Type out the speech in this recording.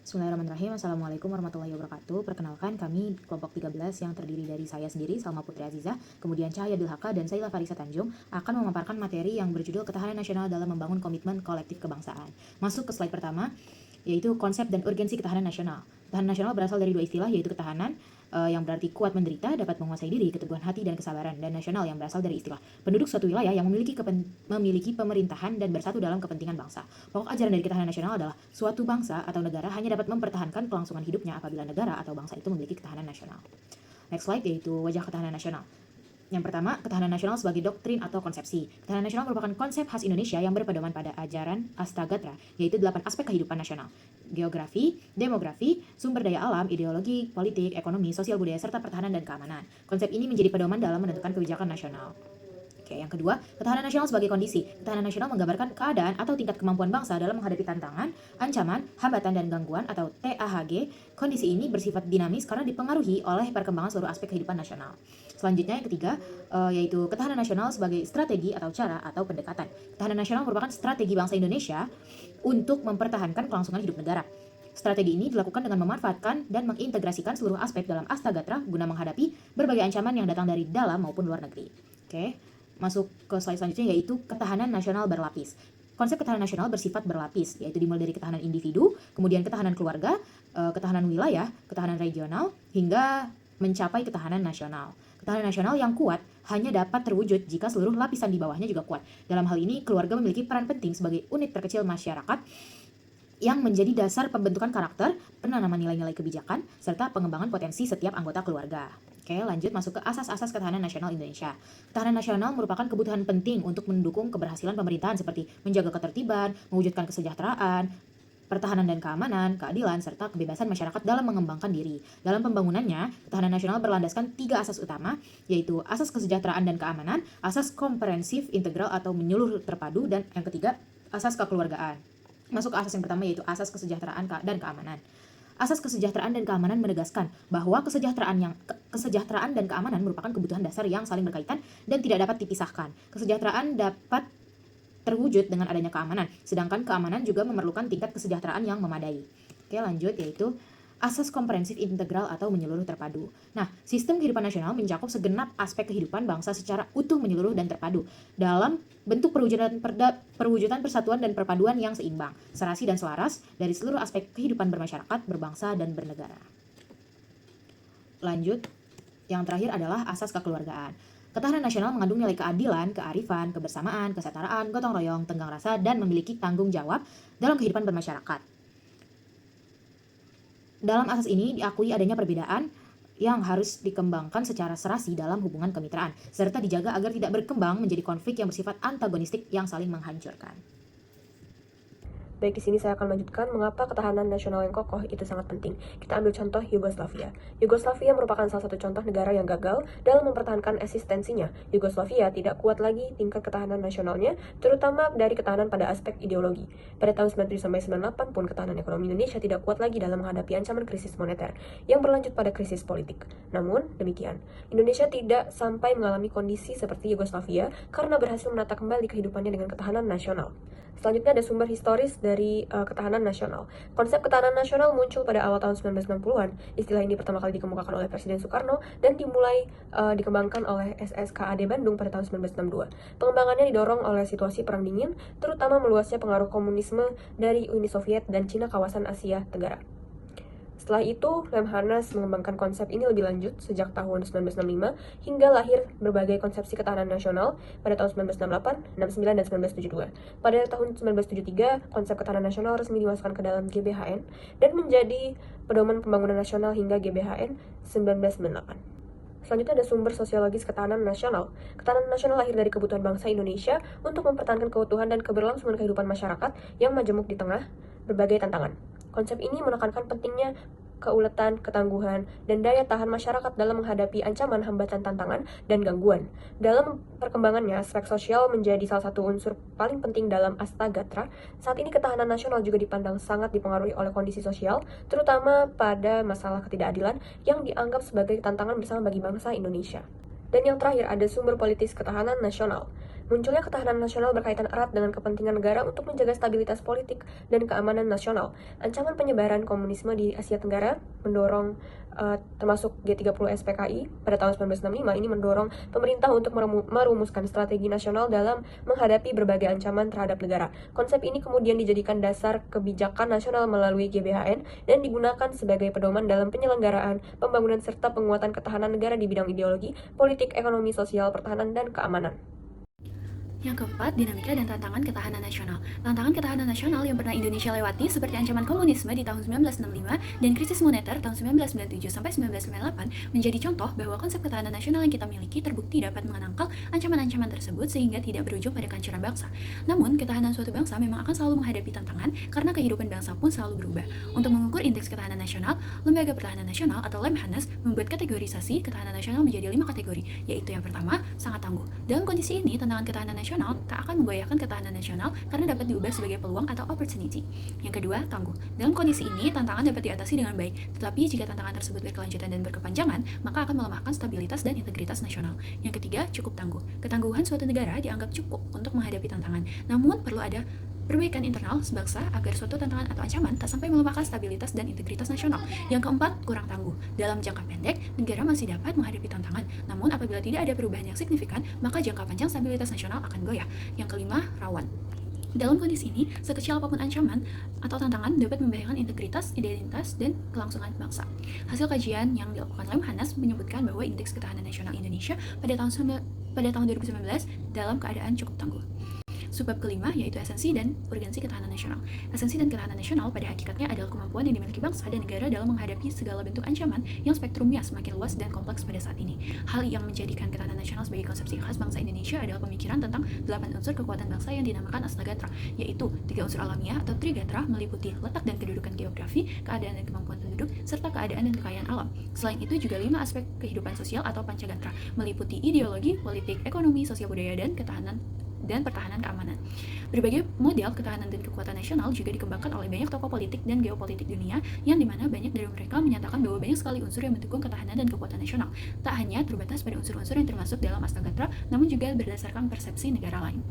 Bismillahirrahmanirrahim. Assalamualaikum warahmatullahi wabarakatuh. Perkenalkan, kami kelompok 13 yang terdiri dari saya sendiri, Salma Putri Azizah, kemudian Cahaya Bilhaka, dan Saila Farisa Tanjung akan memaparkan materi yang berjudul Ketahanan Nasional dalam Membangun Komitmen Kolektif Kebangsaan. Masuk ke slide pertama, yaitu konsep dan urgensi ketahanan nasional. Ketahanan nasional berasal dari dua istilah, yaitu ketahanan yang berarti kuat menderita, dapat menguasai diri, keteguhan hati dan kesabaran, dan nasional yang berasal dari istilah penduduk suatu wilayah yang memiliki pemerintahan dan bersatu dalam kepentingan bangsa. Pokok ajaran dari ketahanan nasional adalah suatu bangsa atau negara hanya dapat mempertahankan kelangsungan hidupnya apabila negara atau bangsa itu memiliki ketahanan nasional. Next slide, yaitu wajah ketahanan nasional. Yang pertama, ketahanan nasional sebagai doktrin atau konsepsi. Ketahanan nasional merupakan konsep khas Indonesia yang berpedoman pada ajaran Astagatra, yaitu 8 aspek kehidupan nasional: geografi, demografi, sumber daya alam, ideologi, politik, ekonomi, sosial budaya, serta pertahanan dan keamanan. Konsep ini menjadi pedoman dalam menentukan kebijakan nasional. Oke, yang kedua, ketahanan nasional sebagai kondisi. Ketahanan nasional menggambarkan keadaan atau tingkat kemampuan bangsa dalam menghadapi tantangan, ancaman, hambatan, dan gangguan atau TAHG. Kondisi ini bersifat dinamis karena dipengaruhi oleh perkembangan seluruh aspek kehidupan nasional. Selanjutnya yang ketiga, yaitu ketahanan nasional sebagai strategi atau cara atau pendekatan. Ketahanan nasional merupakan strategi bangsa Indonesia untuk mempertahankan kelangsungan hidup negara. Strategi ini dilakukan dengan memanfaatkan dan mengintegrasikan seluruh aspek dalam Astagatra guna menghadapi berbagai ancaman yang datang dari dalam maupun luar negeri. Oke, masuk ke slide selanjutnya, yaitu ketahanan nasional berlapis. Konsep ketahanan nasional bersifat berlapis, yaitu dimulai dari ketahanan individu, kemudian ketahanan keluarga, ketahanan wilayah, ketahanan regional, hingga mencapai ketahanan nasional. Ketahanan nasional yang kuat hanya dapat terwujud jika seluruh lapisan di bawahnya juga kuat. Dalam hal ini, keluarga memiliki peran penting sebagai unit terkecil masyarakat yang menjadi dasar pembentukan karakter, penanaman nilai-nilai kebijakan, serta pengembangan potensi setiap anggota keluarga. Oke, lanjut masuk ke asas-asas ketahanan nasional Indonesia. Ketahanan nasional merupakan kebutuhan penting untuk mendukung keberhasilan pemerintahan seperti menjaga ketertiban, mewujudkan kesejahteraan, pertahanan dan keamanan, keadilan, serta kebebasan masyarakat dalam mengembangkan diri. Dalam pembangunannya, ketahanan nasional berlandaskan 3 asas utama, yaitu asas kesejahteraan dan keamanan, asas komprehensif integral atau menyeluruh terpadu, dan yang ketiga, asas kekeluargaan. Masuk ke asas yang pertama, yaitu asas kesejahteraan dan keamanan. Asas kesejahteraan dan keamanan menegaskan bahwa kesejahteraan dan keamanan merupakan kebutuhan dasar yang saling berkaitan dan tidak dapat dipisahkan. Kesejahteraan dapat terwujud dengan adanya keamanan, sedangkan keamanan juga memerlukan tingkat kesejahteraan yang memadai. Oke, lanjut, yaitu asas komprehensif integral atau menyeluruh terpadu. Nah, sistem kehidupan nasional mencakup segenap aspek kehidupan bangsa secara utuh, menyeluruh, dan terpadu dalam bentuk perwujudan persatuan dan perpaduan yang seimbang, serasi dan selaras dari seluruh aspek kehidupan bermasyarakat, berbangsa, dan bernegara. Lanjut, yang terakhir adalah asas kekeluargaan. Ketahanan nasional mengandung nilai keadilan, kearifan, kebersamaan, kesetaraan, gotong royong, tenggang rasa, dan memiliki tanggung jawab dalam kehidupan bermasyarakat. Dalam asas ini diakui adanya perbedaan yang harus dikembangkan secara serasi dalam hubungan kemitraan, serta dijaga agar tidak berkembang menjadi konflik yang bersifat antagonistik yang saling menghancurkan. Baik, di sini saya akan melanjutkan mengapa ketahanan nasional yang kokoh itu sangat penting. Kita ambil contoh Yugoslavia. Yugoslavia merupakan salah satu contoh negara yang gagal dalam mempertahankan eksistensinya. Yugoslavia tidak kuat lagi tingkat ketahanan nasionalnya, terutama dari ketahanan pada aspek ideologi. Pada tahun 97-98 pun ketahanan ekonomi Indonesia tidak kuat lagi dalam menghadapi ancaman krisis moneter yang berlanjut pada krisis politik. Namun demikian, Indonesia tidak sampai mengalami kondisi seperti Yugoslavia karena berhasil menata kembali kehidupannya dengan ketahanan nasional. Selanjutnya ada sumber historis dari ketahanan nasional. Konsep ketahanan nasional muncul pada awal tahun 1990-an. Istilah ini pertama kali dikemukakan oleh Presiden Soekarno dan dimulai dikembangkan oleh SSKAD Bandung pada tahun 1962. Pengembangannya didorong oleh situasi Perang Dingin, terutama meluasnya pengaruh komunisme dari Uni Soviet dan Cina kawasan Asia Tenggara. Setelah itu, Lemhanas mengembangkan konsep ini lebih lanjut sejak tahun 1965 hingga lahir berbagai konsepsi ketahanan nasional pada tahun 1968, 69, dan 1972. Pada tahun 1973, konsep ketahanan nasional resmi dimasukkan ke dalam GBHN dan menjadi pedoman pembangunan nasional hingga GBHN 1998. Selanjutnya ada sumber sosiologis ketahanan nasional. Ketahanan nasional lahir dari kebutuhan bangsa Indonesia untuk mempertahankan keutuhan dan keberlangsungan kehidupan masyarakat yang majemuk di tengah berbagai tantangan. Konsep ini menekankan pentingnya keuletan, ketangguhan, dan daya tahan masyarakat dalam menghadapi ancaman, hambatan, tantangan, dan gangguan. Dalam perkembangannya, aspek sosial menjadi salah satu unsur paling penting dalam Astagatra. Saat ini ketahanan nasional juga dipandang sangat dipengaruhi oleh kondisi sosial, terutama pada masalah ketidakadilan yang dianggap sebagai tantangan bersama bagi bangsa Indonesia. Dan yang terakhir ada sumber politis ketahanan nasional. Munculnya ketahanan nasional berkaitan erat dengan kepentingan negara untuk menjaga stabilitas politik dan keamanan nasional. Ancaman penyebaran komunisme di Asia Tenggara mendorong termasuk G30 SPKI pada tahun 1965 ini mendorong pemerintah untuk merumuskan strategi nasional dalam menghadapi berbagai ancaman terhadap negara. Konsep ini kemudian dijadikan dasar kebijakan nasional melalui GBHN dan digunakan sebagai pedoman dalam penyelenggaraan, pembangunan serta penguatan ketahanan negara di bidang ideologi, politik, ekonomi, sosial, pertahanan, dan keamanan. Yang keempat, dinamika dan tantangan ketahanan nasional. Tantangan ketahanan nasional yang pernah Indonesia lewati seperti ancaman komunisme di tahun 1965 dan krisis moneter tahun 1997 sampai 1998 menjadi contoh bahwa konsep ketahanan nasional yang kita miliki terbukti dapat menangkal ancaman-ancaman tersebut sehingga tidak berujung pada kehancuran bangsa. Namun, ketahanan suatu bangsa memang akan selalu menghadapi tantangan karena kehidupan bangsa pun selalu berubah. Untuk mengukur indeks ketahanan nasional, Lembaga Pertahanan Nasional atau Lemhanas membuat kategorisasi ketahanan nasional menjadi 5 kategori, yaitu yang pertama, sangat tangguh. Dalam kondisi ini, tantangan ketahanan nasional tak akan menggoyahkan ketahanan nasional karena dapat diubah sebagai peluang atau opportunity. Yang kedua, tangguh. Dalam kondisi ini, tantangan dapat diatasi dengan baik, tetapi jika tantangan tersebut berkelanjutan dan berkepanjangan, maka akan melemahkan stabilitas dan integritas nasional. Yang ketiga, cukup tangguh. Ketangguhan suatu negara dianggap cukup untuk menghadapi tantangan, namun perlu ada perbaikan internal sebangsa agar suatu tantangan atau ancaman tak sampai melemahkan stabilitas dan integritas nasional. Yang keempat, kurang tangguh. Dalam jangka pendek, negara masih dapat menghadapi tantangan, namun apabila tidak ada perubahan yang signifikan, maka jangka panjang stabilitas nasional akan goyah. Yang kelima, rawan. Dalam kondisi ini, sekecil apapun ancaman atau tantangan dapat membahayakan integritas, identitas, dan kelangsungan bangsa. Hasil kajian yang dilakukan Lemhanas menyebutkan bahwa indeks ketahanan nasional Indonesia pada tahun 2019 dalam keadaan cukup tangguh. Subbab kelima yaitu esensi dan urgensi ketahanan nasional. Esensi dan ketahanan nasional pada hakikatnya adalah kemampuan yang dimiliki bangsa dan negara dalam menghadapi segala bentuk ancaman yang spektrumnya semakin luas dan kompleks pada saat ini. Hal yang menjadikan ketahanan nasional sebagai konsepsi khas bangsa Indonesia adalah pemikiran tentang 8 unsur kekuatan bangsa yang dinamakan Astagatra, yaitu 3 unsur alamiah atau Trigatra meliputi letak dan kedudukan geografi, keadaan dan kemampuan penduduk, serta keadaan dan kekayaan alam. Selain itu juga 5 aspek kehidupan sosial atau Pancagatra, meliputi ideologi, politik, ekonomi, sosial budaya, dan ketahanan dan pertahanan keamanan. Berbagai model ketahanan dan kekuatan nasional juga dikembangkan oleh banyak tokoh politik dan geopolitik dunia yang dimana banyak dari mereka menyatakan bahwa banyak sekali unsur yang mendukung ketahanan dan kekuatan nasional. Tak hanya terbatas pada unsur-unsur yang termasuk dalam Astagatra, namun juga berdasarkan persepsi negara lain.